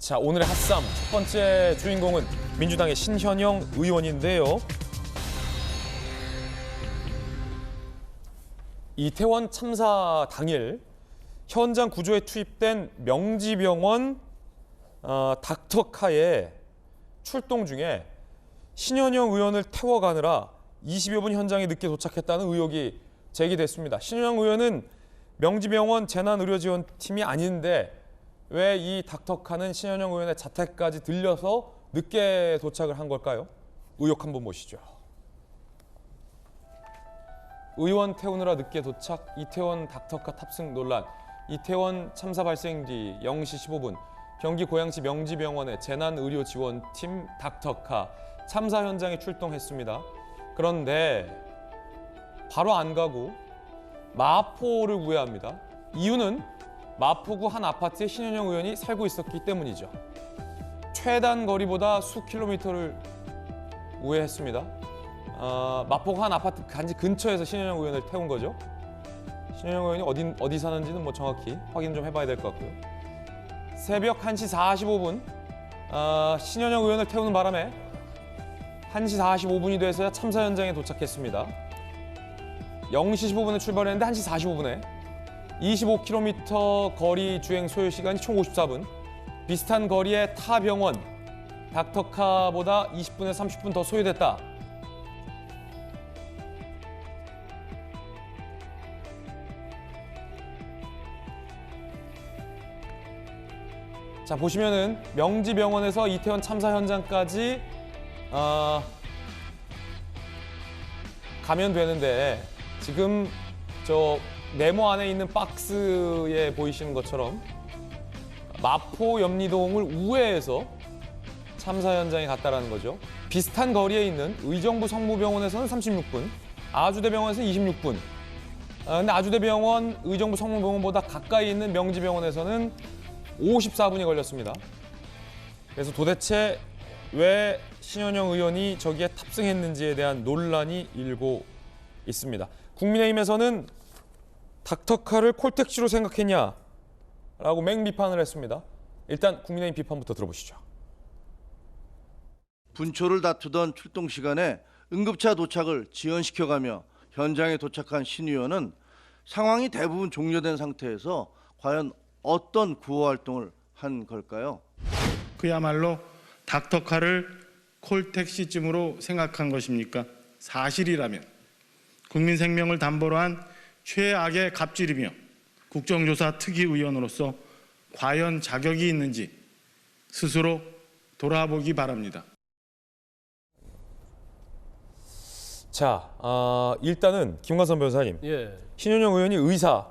자, 오늘의 핫쌈 첫 번째 주인공은 민주당의 신현영 의원인데요. 이태원 참사 당일 현장 구조에 투입된 명지병원 닥터카에 출동 중에 신현영 의원을 태워가느라 20여 분 현장에 늦게 도착했다는 의혹이 제기됐습니다. 신현영 의원은 명지병원 재난의료지원팀이 아닌데 왜 이 닥터카는 신현영 의원의 자택까지 들려서 늦게 도착을 한 걸까요? 의혹 한번 보시죠. 의원 태우느라 늦게 도착, 이태원 닥터카 탑승 논란. 이태원 참사 발생 뒤 0시 15분 경기 고양시 명지병원의 재난의료지원팀 닥터카 참사 현장에 출동했습니다. 그런데 바로 안 가고 마포를 우회합니다. 이유는 마포구 한 아파트에 신현영 의원이 살고 있었기 때문이죠. 최단 거리보다 수 킬로미터를 우회했습니다. 마포구 한 아파트 단지 근처에서 신현영 의원을 태운 거죠. 신현영 의원이 어디 사는지는 뭐 정확히 확인 좀 해봐야 될 것 같고요. 새벽 1시 45분 신현영 의원을 태우는 바람에 1시 45분이 돼서야 참사 현장에 도착했습니다. 0시 15분에 출발했는데 1시 45분에 25km 거리 주행 소요 시간이 총 54분. 비슷한 거리의 타 병원 닥터카보다 20분에서 30분 더 소요됐다. 자, 보시면은 명지병원에서 이태원 참사 현장까지 가면 되는데 지금 저 네모 안에 있는 박스에 보이시는 것처럼 마포 염리동을 우회해서 참사 현장에 갔다라는 거죠. 비슷한 거리에 있는 의정부 성모병원에서는 36분, 아주대병원에서는 26분. 근데 아주대병원, 의정부 성모병원보다 가까이 있는 명지병원에서는 54분이 걸렸습니다. 그래서 도대체 왜 신현영 의원이 저기에 탑승했는지에 대한 논란이 일고 있습니다. 국민의힘에서는 닥터카를 콜택시로 생각했냐라고 맹비판을 했습니다. 일단 국민의힘 비판부터 들어보시죠. 분초를 다투던 출동 시간에 응급차 도착을 지연시켜가며 현장에 도착한 신 의원은 상황이 대부분 종료된 상태에서 과연 어떤 구호 활동을 한 걸까요? 그야말로 닥터카를 콜택시쯤으로 생각한 것입니까? 사실이라면 국민 생명을 담보로 한 최악의 갑질이며 국정조사 특위의원으로서 과연 자격이 있는지 스스로 돌아보기 바랍니다. 자, 일단은 김관선 변호사님, 신현영 의원이 의사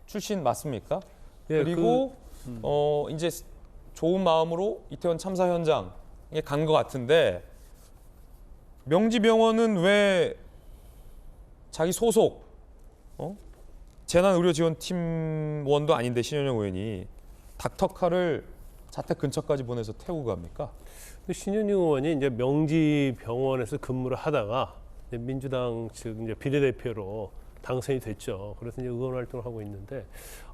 출신 맞습니까? 그리고 이제 좋은 마음으로 이태원 참사 현장에 간 것 같은데 명지병원은 왜 자기 소속 재난의료지원팀원도 아닌데 신현영 의원이 닥터카를 자택 근처까지 보내서 태우고 갑니까? 신현영 의원이 이제 명지병원에서 근무를 하다가 이제 민주당 측 이제 비례대표로 당선이 됐죠. 그래서 이제 의원 활동을 하고 있는데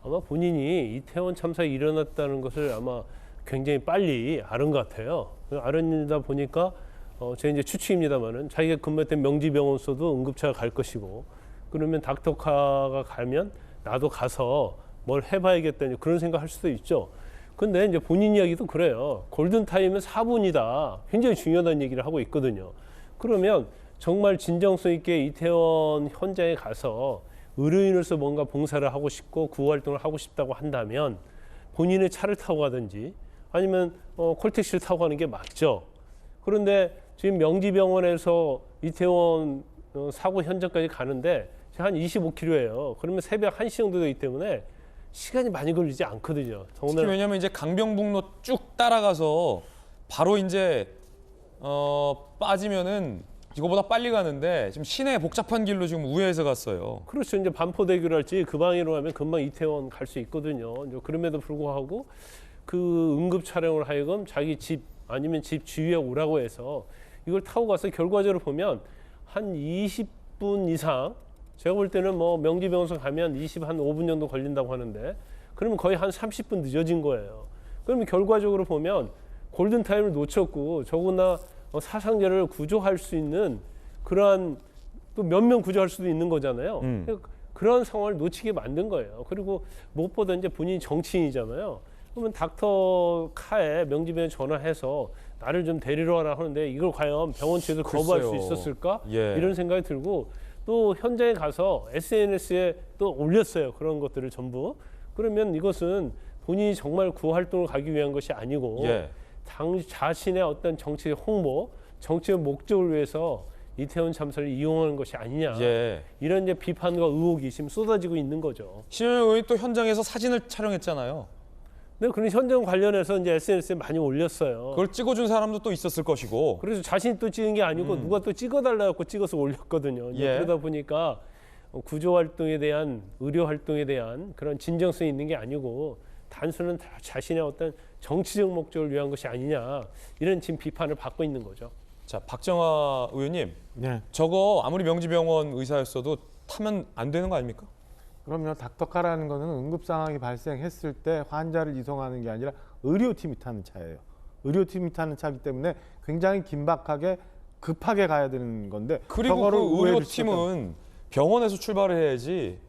아마 본인이 이태원 참사가 일어났다는 것을 아마 굉장히 빨리 알은 것 같아요. 알았다 보니까 제가 이제 추측입니다만은 자기가 근무했던 명지병원서도 응급차가 갈 것이고 그러면 닥터카가 가면 나도 가서 뭘 해봐야겠다 그런 생각할 수도 있죠. 근데 이제 본인 이야기도 그래요. 골든타임은 4분이다. 굉장히 중요하다는 얘기를 하고 있거든요. 그러면 정말 진정성 있게 이태원 현장에 가서 의료인으로서 뭔가 봉사를 하고 싶고 구호 활동을 하고 싶다고 한다면 본인의 차를 타고 가든지 아니면 콜택시를 타고 가는 게 맞죠. 그런데 지금 명지병원에서 이태원 사고 현장까지 가는데 한 25km예요. 그러면 새벽 1시 정도 되기 때문에 시간이 많이 걸리지 않거든요. 특히 왜냐하면 이제 강병북로 쭉 따라가서 바로 이제 빠지면은 이거보다 빨리 가는데 지금 시내 복잡한 길로 지금 우회해서 갔어요. 그렇죠. 이제 반포대교를 할지 그 방향으로 가면 금방 이태원 갈 수 있거든요. 그럼에도 불구하고 그 응급 차량을 하여금 자기 집 아니면 집 주위에 오라고 해서 이걸 타고 가서 결과적으로 보면 한 20분 이상 제가 볼 때는 뭐 명지병원서 가면 25분 정도 걸린다고 하는데 그러면 거의 한 30분 늦어진 거예요. 그러면 결과적으로 보면 골든타임을 놓쳤고 더구나 사상자를 구조할 수 있는 그러한 또 몇 명 구조할 수도 있는 거잖아요. 그런 상황을 놓치게 만든 거예요. 그리고 무엇보다 이제 본인이 정치인이잖아요. 그러면 닥터 카에 명지병원에 전화해서 나를 좀 데리러 와라 하는데 이걸 과연 병원 측에서 거부할 수 글쎄요. 있었을까? 예. 이런 생각이 들고 또 현장에 가서 SNS에 또 올렸어요. 그런 것들을 전부. 그러면 이것은 본인이 정말 구호 활동을 가기 위한 것이 아니고 예. 자신의 어떤 정치적 홍보, 정치적 목적을 위해서 이태원 참사를 이용하는 것이 아니냐. 예. 이런 이제 비판과 의혹이 지금 쏟아지고 있는 거죠. 신현영 의원이 또 현장에서 사진을 촬영했잖아요. 네, 그런 현장 관련해서 이제 SNS에 많이 올렸어요. 그걸 찍어준 사람도 또 있었을 것이고. 그래서 자신이 또 찍은 게 아니고 누가 또 찍어달라고 찍어서 올렸거든요. 이제 예. 그러다 보니까 구조 활동에 대한 의료 활동에 대한 그런 진정성이 있는 게 아니고 단순한 자신의 어떤 정치적 목적을 위한 것이 아니냐 이런 지금 비판을 받고 있는 거죠. 자, 박정화 의원님, 네. 저거 아무리 명지병원 의사였어도 타면 안 되는 거 아닙니까? 그럼요. 닥터카라는 거는 응급 상황이 발생했을 때 환자를 이송하는 게 아니라 의료팀이 타는 차예요. 의료팀이 타는 차이기 때문에 굉장히 긴박하게 급하게 가야 되는 건데 그리고 저거를 그 우회를 의료팀은 병원에서 출발을 해야지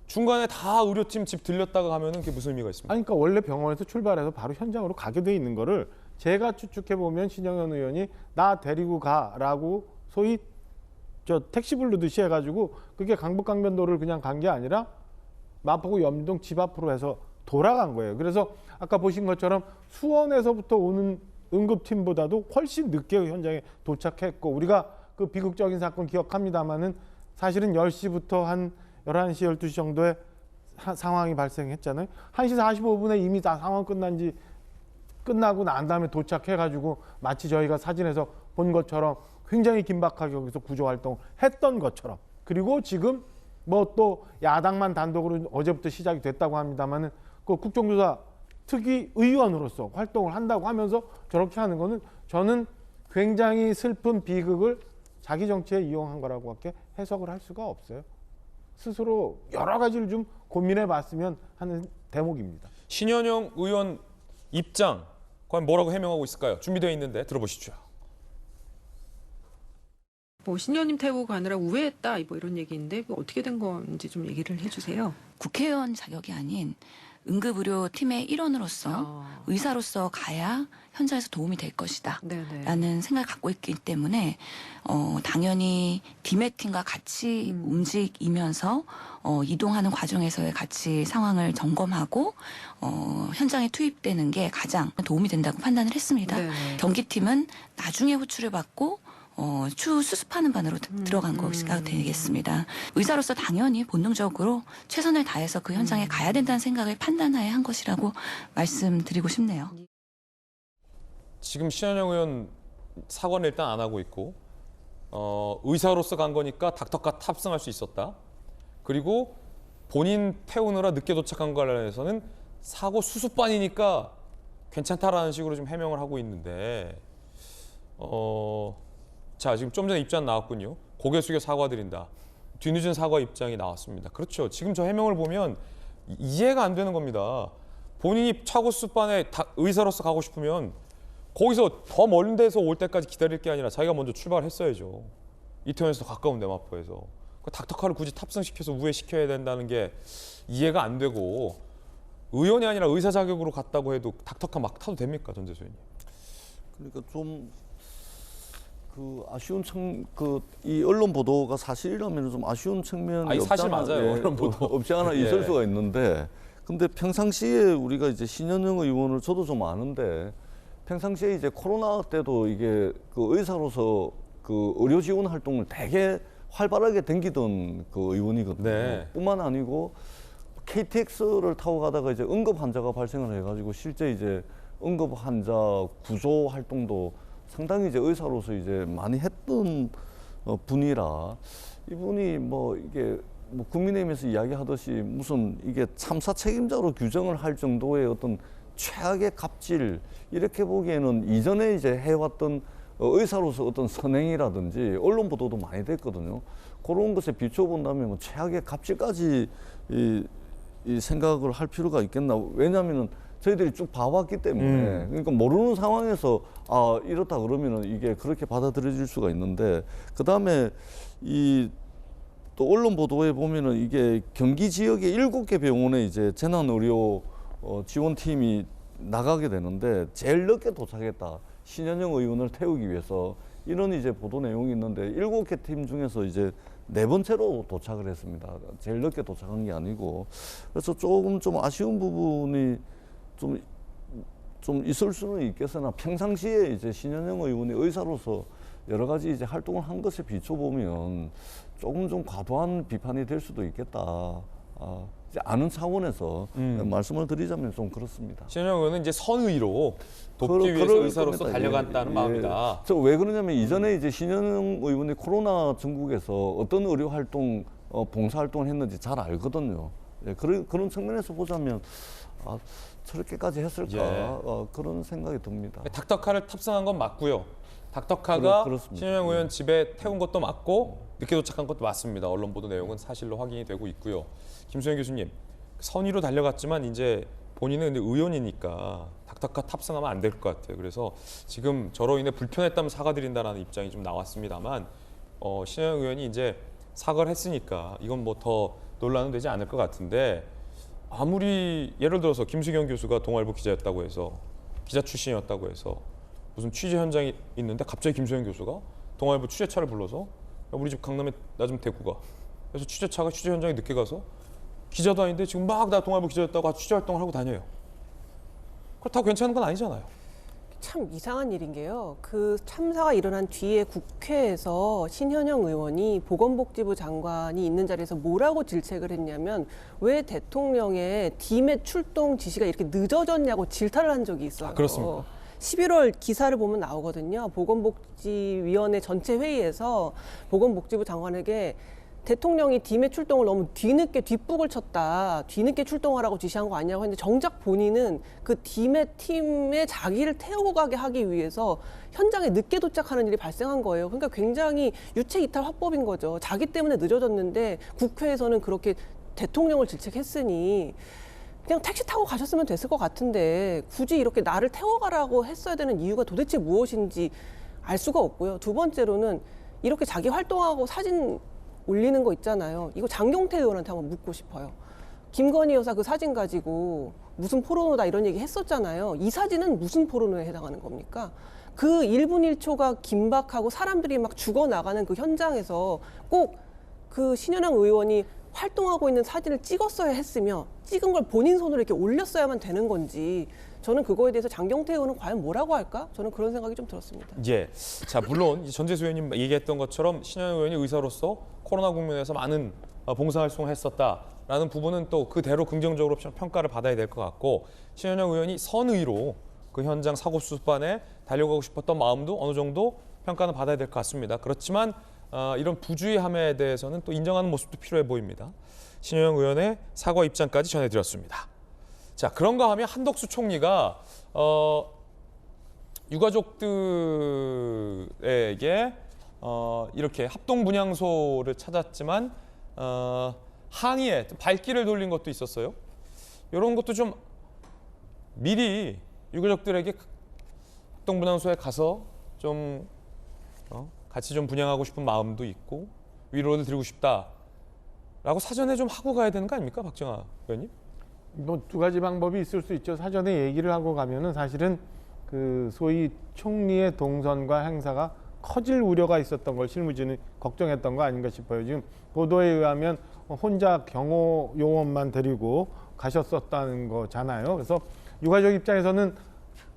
중간에 다 의료팀 집 들렸다가 가면은 그게 무슨 의미가 있습니까? 아니, 그러니까 원래 병원에서 출발해서 바로 현장으로 가게 돼 있는 거를 제가 추측해 보면 신영현 의원이 나 데리고 가라고 소위 저 택시 부르듯이 해가지고 그게 강북강변도를 그냥 간 게 아니라 마포구 염동 집 앞으로 해서 돌아간 거예요. 그래서 아까 보신 것처럼 수원에서부터 오는 응급팀보다도 훨씬 늦게 현장에 도착했고 우리가 그 비극적인 사건 기억합니다마는 사실은 10시부터 한 11시, 12시 정도에 상황이 발생했잖아요. 1시 45분에 이미 다 상황 끝나고 난 다음에 도착해가지고 마치 저희가 사진에서 본 것처럼 굉장히 긴박하게 여기서 구조활동을 했던 것처럼 그리고 지금 뭐 또 야당만 단독으로 어제부터 시작이 됐다고 합니다마는 그 국정조사 특위 의원으로서 활동을 한다고 하면서 저렇게 하는 거는 저는 굉장히 슬픈 비극을 자기 정치에 이용한 거라고밖에 해석을 할 수가 없어요. 스스로 여러 가지를 좀 고민해 봤으면 하는 대목입니다. 신현영 의원 입장 과연 뭐라고 해명하고 있을까요? 준비되어 있는데 들어보시죠. 뭐 신녀님 태우고 가느라 우회했다 뭐 이런 얘기인데 어떻게 된 건지 좀 얘기를 해주세요. 국회의원 자격이 아닌 응급의료팀의 일원으로서 의사로서 가야 현장에서 도움이 될 것이다 네네. 라는 생각을 갖고 있기 때문에 당연히 디메팀과 같이 움직이면서 이동하는 과정에서의 같이 상황을 점검하고 현장에 투입되는 게 가장 도움이 된다고 판단을 했습니다. 네네. 경기팀은 나중에 호출을 받고 추후 수습하는 반으로 들어간 것이 되겠습니다. 의사로서 당연히 본능적으로 최선을 다해서 그 현장에 가야 된다는 생각을 판단하에 한 것이라고 말씀드리고 싶네요. 지금 신현영 의원 사과는 일단 안 하고 있고 의사로서 간 거니까 닥터카 탑승할 수 있었다. 그리고 본인 태우느라 늦게 도착한 관련해서는 사고 수습반이니까 괜찮다라는 식으로 좀 해명을 하고 있는데 자, 지금 좀 전에 입장 나왔군요. 고개 숙여 사과드린다. 뒤늦은 사과 입장이 나왔습니다. 그렇죠. 지금 저 해명을 보면 이해가 안 되는 겁니다. 본인이 차고 수습반에 의사로서 가고 싶으면 거기서 더 먼 데서 올 때까지 기다릴 게 아니라 자기가 먼저 출발했어야죠. 이태원에서 더 가까운 데 마포에서. 닥터카를 굳이 탑승시켜서 우회시켜야 된다는 게 이해가 안 되고 의원이 아니라 의사 자격으로 갔다고 해도 닥터카 막 타도 됩니까, 전 대표님? 그러니까 좀 아쉬운 이 언론 보도가 사실이라면 좀 아쉬운 측면이 아니, 사실 없지 않아, 맞아요. 언론 보도. 없지 않아 예. 있을 수가 있는데, 근데 평상시에 우리가 이제 신현영 의원을 저도 좀 아는데 평상시에 이제 코로나 때도 이게 그 의사로서 그 의료 지원 활동을 되게 활발하게 댕기던 그 의원이거든요. 네. 뿐만 아니고 KTX를 타고 가다가 이제 응급 환자가 발생을 해가지고 실제 이제 응급 환자 구조 활동도 상당히 이제 의사로서 이제 많이 했던 분이라 이분이 뭐 이게 뭐 국민의힘에서 이야기하듯이 무슨 이게 참사 책임자로 규정을 할 정도의 어떤 최악의 갑질 이렇게 보기에는 이전에 이제 해왔던 의사로서 어떤 선행이라든지 언론 보도도 많이 됐거든요. 그런 것에 비춰본다면 뭐 최악의 갑질까지 이 생각을 할 필요가 있겠나. 왜냐하면은 저희들이 쭉 봐왔기 때문에 그러니까 모르는 상황에서 이렇다 그러면은 이게 그렇게 받아들여질 수가 있는데 그다음에 이 또 언론 보도에 보면은 이게 경기 지역의 7개 병원에 이제 재난 의료 지원팀이 나가게 되는데 제일 늦게 도착했다. 신현영 의원을 태우기 위해서 이런 이제 보도 내용이 있는데 7개 팀 중에서 이제 4번째로 도착을 했습니다. 제일 늦게 도착한 게 아니고 그래서 조금 좀 아쉬운 부분이 좀 있을 수는 있겠으나 평상시에 이제 신현영 의원이 의사로서 여러 가지 이제 활동을 한 것에 비춰보면 조금 좀 과도한 비판이 될 수도 있겠다. 이제 아는 차원에서 말씀을 드리자면 좀 그렇습니다. 신현영 의원은 이제 선의로 돕기 위해서 그럴 의사로서 겁니다. 달려간다는 마음이다. 저 왜 그러냐면 이전에 이제 신현영 의원이 코로나 전국에서 어떤 의료 활동, 봉사 활동을 했는지 잘 알거든요. 예, 그런 측면에서 보자면 저렇게까지 했을까 그런 생각이 듭니다. 닥터카를 탑승한 건 맞고요. 닥터카가 그렇습니다. 신현영 의원 집에 태운 것도 맞고 늦게 도착한 것도 맞습니다. 언론 보도 내용은 사실로 확인이 되고 있고요. 김소영 교수님, 선의로 달려갔지만 이제 본인은 근데 의원이니까 닥터카 탑승하면 안 될 것 같아요. 그래서 지금 저로 인해 불편했다면 사과드린다라는 입장이 좀 나왔습니다만 신현영 의원이 이제 사과를 했으니까 이건 뭐 더 논란은 되지 않을 것 같은데 아무리 예를 들어서 김수경 교수가 동아일보 기자였다고 해서 기자 출신이었다고 해서 무슨 취재 현장에 있는데 갑자기 김소영 교수가 동아일보 취재차를 불러서 야, 우리 집 강남에 나 좀 데리고 가. 그래서 취재차가 취재 현장에 늦게 가서 기자도 아닌데 지금 막 나 동아일보 기자였다고 취재 활동을 하고 다녀요. 그렇다고 괜찮은 건 아니잖아요. 참 이상한 일인 게요. 그 참사가 일어난 뒤에 국회에서 신현영 의원이 보건복지부 장관이 있는 자리에서 뭐라고 질책을 했냐면 왜 대통령의 디맷 출동 지시가 이렇게 늦어졌냐고 질타를 한 적이 있어요. 그렇습니까? 11월 기사를 보면 나오거든요. 보건복지위원회 전체 회의에서 보건복지부 장관에게 대통령이 디맷 출동을 너무 뒤늦게 뒷북을 쳤다. 뒤늦게 출동하라고 지시한 거 아니냐고 했는데 정작 본인은 그 디맷 팀에 자기를 태우고 가게 하기 위해서 현장에 늦게 도착하는 일이 발생한 거예요. 그러니까 굉장히 유체 이탈 화법인 거죠. 자기 때문에 늦어졌는데 국회에서는 그렇게 대통령을 질책했으니 그냥 택시 타고 가셨으면 됐을 것 같은데 굳이 이렇게 나를 태워가라고 했어야 되는 이유가 도대체 무엇인지 알 수가 없고요. 두 번째로는 이렇게 자기 활동하고 사진 올리는 거 있잖아요. 이거 장경태 의원한테 한번 묻고 싶어요. 김건희 여사 그 사진 가지고 무슨 포르노다 이런 얘기 했었잖아요. 이 사진은 무슨 포르노에 해당하는 겁니까? 그 1분 1초가 긴박하고 사람들이 막 죽어나가는 그 현장에서 꼭 그 신현영 의원이 활동하고 있는 사진을 찍었어야 했으며 찍은 걸 본인 손으로 이렇게 올렸어야만 되는 건지 저는 그거에 대해서 장경태 의원은 과연 뭐라고 할까? 저는 그런 생각이 좀 들었습니다. 예. 자, 물론 전재수 의원님 얘기했던 것처럼 신현영 의원이 의사로서 코로나 국면에서 많은 봉사활동을 했었다라는 부분은 또 그대로 긍정적으로 평가를 받아야 될 것 같고 신현영 의원이 선의로 그 현장 사고 수습반에 달려가고 싶었던 마음도 어느 정도 평가는 받아야 될 것 같습니다. 그렇지만 이런 부주의함에 대해서는 또 인정하는 모습도 필요해 보입니다. 신현영 의원의 사과 입장까지 전해드렸습니다. 자, 그런가 하면 한덕수 총리가 유가족들에게 이렇게 합동 분향소를 찾았지만 항의에 발길을 돌린 것도 있었어요. 이런 것도 좀 미리 유가족들에게 합동 분향소에 가서 좀 같이 좀 분향하고 싶은 마음도 있고 위로를 드리고 싶다라고 사전에 좀 하고 가야 되는 거 아닙니까, 박정아 의원님? 뭐 두 가지 방법이 있을 수 있죠. 사전에 얘기를 하고 가면은 사실은 그 소위 총리의 동선과 행사가 커질 우려가 있었던 걸 실무진이 걱정했던 거 아닌가 싶어요. 지금 보도에 의하면 혼자 경호 요원만 데리고 가셨었다는 거잖아요. 그래서 유가족 입장에서는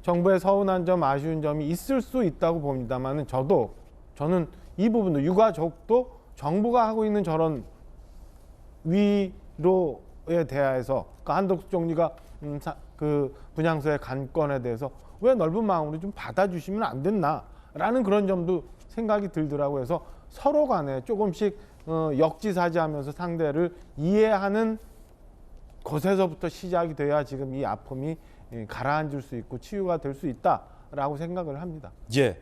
정부의 서운한 점, 아쉬운 점이 있을 수 있다고 봅니다만은 저는 이 부분도 유가족도 정부가 하고 있는 저런 위로에 대해서 그 한덕수 총리가 그 분향소의 간건에 대해서 왜 넓은 마음으로 좀 받아주시면 안 됐나라는 그런 점도 생각이 들더라고요. 그래서 서로 간에 조금씩 역지사지하면서 상대를 이해하는 곳에서부터 시작이 돼야 지금 이 아픔이 가라앉을 수 있고 치유가 될 수 있다라고 생각을 합니다. 예.